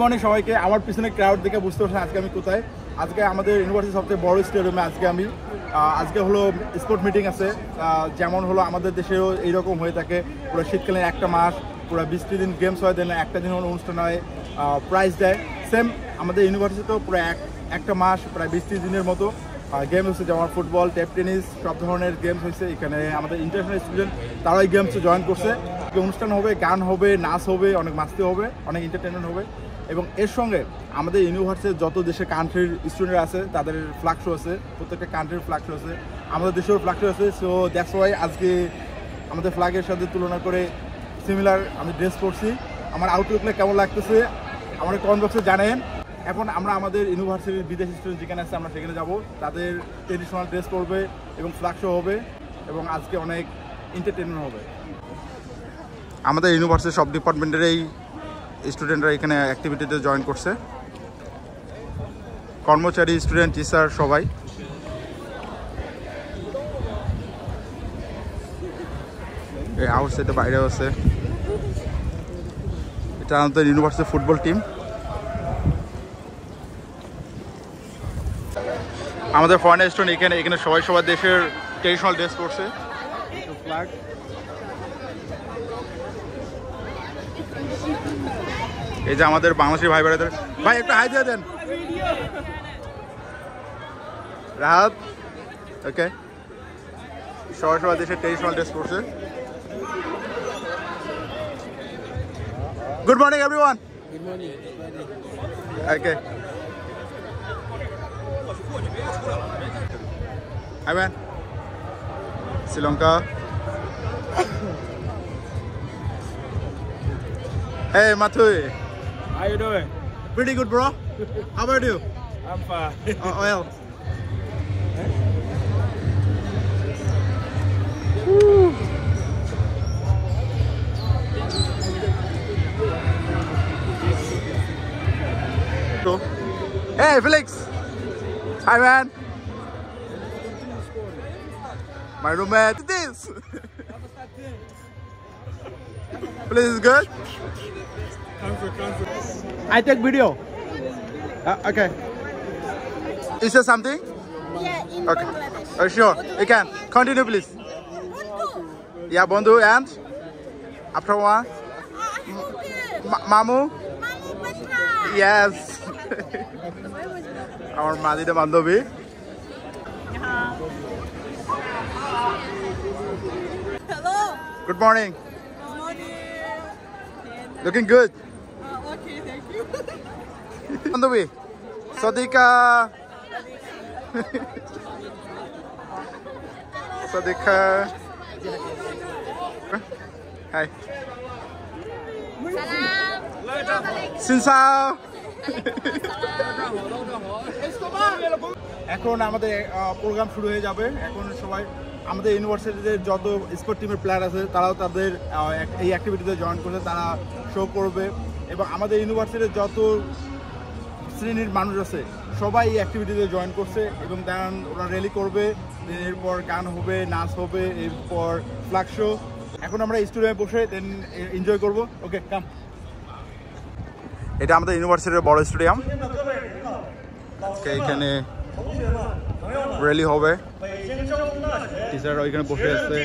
Morning সবাইকে। আমার পিছনে ক্রাউড দেখে বুঝতে পারছেন আজকে আমি কোথায়। আজকে আমাদের ইউনিভার্সিটির সবচেয়ে বড় স্টেডিয়ামে আজকে হলো স্পোর্ট মিটিং আছে। যেমন হলো আমাদের দেশেও এইরকম হয়ে থাকে, পুরো শীতকালীন একটা মাস পুরো 20টি দিন গেমস হয়, দেন একটা দিন অনুষ্ঠান হয়, প্রাইজ দেয়। সেম আমাদের ইউনিভার্সিটিতেও পুরো একটা মাস প্রায় 20টি দিনের মতো গেম হচ্ছে, যেমন ফুটবল, টেপ টেনিস, সব ধরনের গেমস হয়েছে। এখানে আমাদের ইন্টারন্যাশনাল স্টুডেন্ট তারা এই গেমসে জয়েন করছে। অনুষ্ঠান হবে, গান হবে, নাচ হবে, অনেক মাস্তি হবে, অনেক এন্টারটেনমেন্ট হবে। এবং এর সঙ্গে আমাদের ইউনিভার্সিটির যত দেশের কান্ট্রির স্টুডেন্ট আছে তাদের ফ্ল্যাগ শো আছে, প্রত্যেকটা কান্ট্রির ফ্ল্যাগ শো আছে, আমাদের দেশেও ফ্ল্যাগ শো আছে। সো দ্যাটস ওয়াই আজকে আমাদের ফ্ল্যাগের সাথে তুলনা করে সিমিলার আমি ড্রেস পরছি। আমার আউটলুকটা কেমন লাগতেছে আমাদের কমেন্ট বক্সে জানেন। এখন আমরা আমাদের ইউনিভার্সিটির বিদেশি স্টুডেন্ট যেখানে আছে আমরা সেখানে যাব, তাদের ট্রেডিশনাল ড্রেস পরবে এবং ফ্ল্যাগ শো হবে এবং আজকে অনেক এন্টারটেনমেন্ট হবে। আমাদের ইউনিভার্সিটির সব ডিপার্টমেন্টের এই স্টুডেন্টরা এখানে অ্যাক্টিভিটিতে জয়েন করছে, কর্মচারী, স্টুডেন্ট, টিচার সবাই। এই আউটসাইডে বাইরেও আছে। এটা আমাদের ইউনিভার্সিটির ফুটবল টিম। আমাদের ফরেন স্টুডেন্ট এখানে সবাই দেশের ট্রেডিশনাল ড্রেস পরছে। ফ্ল্যাগ, এই যে আমাদের বাংলাদেশি ভাই বোনেদের, ভাই একটা হাই দিয়ে দেন। রাহাত, ওকে, সবাই দেশের ট্রেডিশনাল ড্রেস পরছে। Good morning everyone. Good morning. Okay, hi man, Sri Lanka. Hey Mathui, How you doing? pretty good bro. How about you? I'm fine. Well, hey Felix, hi man. My roommate. This. Please is good. I take video. Okay. Is there something? Yeah, in Okay. Bangladesh. Sure. You can continue, please. Yeah, Bondu and after one, Mamu. Mamu Patra. Yes. Our Madida Bandobi. Hello. Good morning. Good morning. Looking good. Okay, thank you. Bandobi. Sadika. Sadika. Hi. Salam. Sinsao. এখন আমাদের programme শুরু হয়ে যাবে। এখন সবাই আমাদের ইউনিভার্সিটিতে যত স্পোর্ট টিমের প্লেয়ার আছে তারাও তাদের এই অ্যাক্টিভিটিতে জয়েন করছে, তারা শো করবে। এবং আমাদের ইউনিভার্সিটির যত শ্রেণীর মানুষ আছে সবাই এই অ্যাক্টিভিটিতে জয়েন করছে এবং দেন ওরা র্যালি করবে, এরপর গান হবে, নাচ হবে, এরপর ফ্ল্যাগ শো। এখন আমরা স্টুডিয়ামে বসে দেন এনজয় করবো। ওকে, কাম। এটা আমাদের ইউনিভার্সিটির বড় স্টেডিয়াম। এখানে র্যালি হবে, টিচাররা ওইখানে বসে আছে।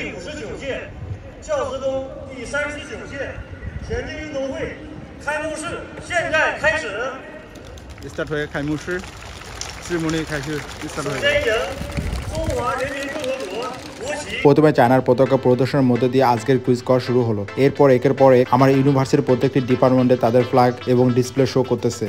স্টার্ট হয়ে খাইমুশি শ্রীমণি খাইশু স্টার্ট হয়ে প্রথমে চায়নার পতাকা প্রদর্শনের মধ্যে দিয়ে আজকের কুইজ করা শুরু হলো। এরপর একের পর এক আমার ইউনিভার্সিটির প্রত্যেকটি ডিপার্টমেন্টে তাদের ফ্ল্যাগ এবং ডিসপ্লে শো করতেছে।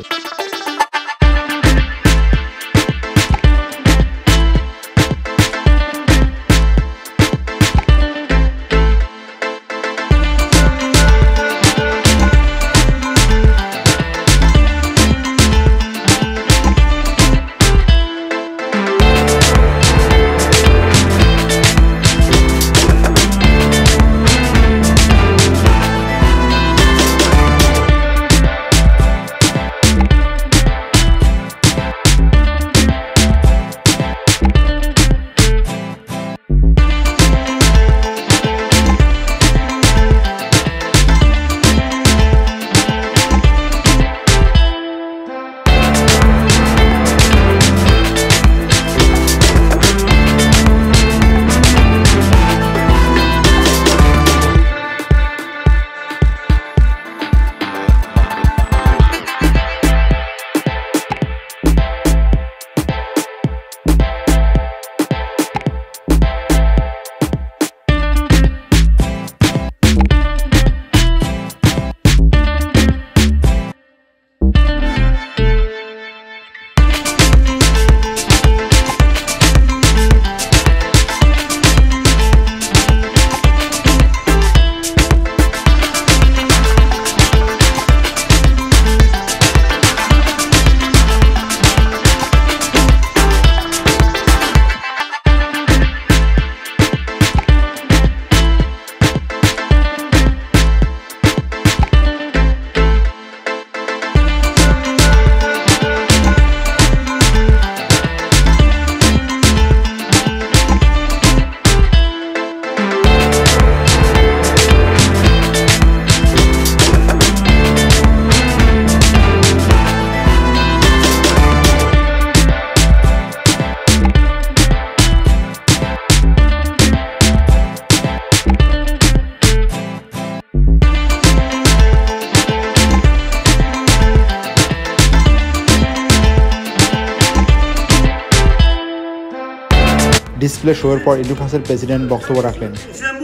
ডিসপ্লে শোয়ের পর ইউনিভার্সের প্রেসিডেন্ট বক্তব্য রাখলেন। 宣布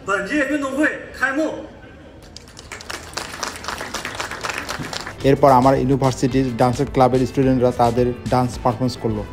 本届运动会开幕。 এরপর আমার ইউনিভার্সিটির ডান্সের ক্লাবের স্টুডেন্টরা তাদের ডান্স পারফরমেন্স করলো।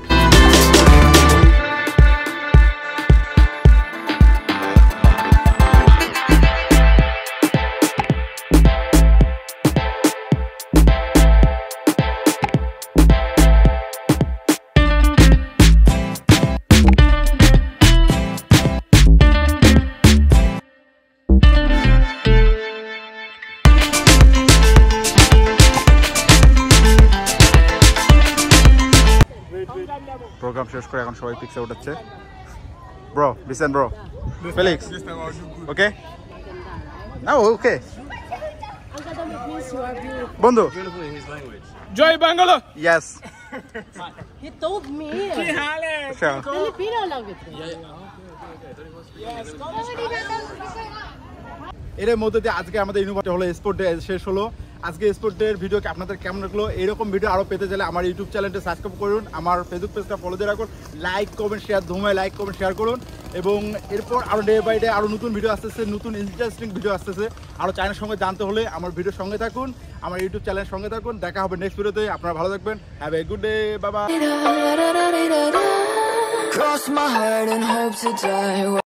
প্রোগ্রাম শেষ করে এখন সবাই পিকচার উঠাচ্ছে। Bro listen bro Felix okay না ওকে বন্ধু Joy Bangala. Yes He told me. Filipino language. এর মধ্যে দিয়ে আজকে আমাদের ইউনিভার্সিটি হলো স্পোর্ট ডে শেষ হলো। আজকে স্পোর্ট ডে ভিডিও আপনাদের কেমন লাগলো? এরকম ভিডিও আরও পেতে চাইলে আমার ইউটিউব চ্যানেলটা সাবস্ক্রাইব করুন, আমার ফেসবুক পেজটা ফলো দিয়ে রাখুন, লাইক কমেন্ট শেয়ার ধুমায় লাইক কমেন্ট শেয়ার করুন। এবং এরপর আরও ডে বাই ডে আরও নতুন ভিডিও আসতেছে, নতুন ইন্টারেস্টিং ভিডিও আসতেছে। আরও চায়নার সঙ্গে জানতে হলে আমার ভিডিওর সঙ্গে থাকুন, আমার ইউটিউব চ্যানেলের সঙ্গে থাকুন। দেখা হবে নেক্সট ভিডিওতে। আপনারা ভালো থাকবেন। হ্যাভ এ গুড ডে, বাবা। Cross my heart and hope to die.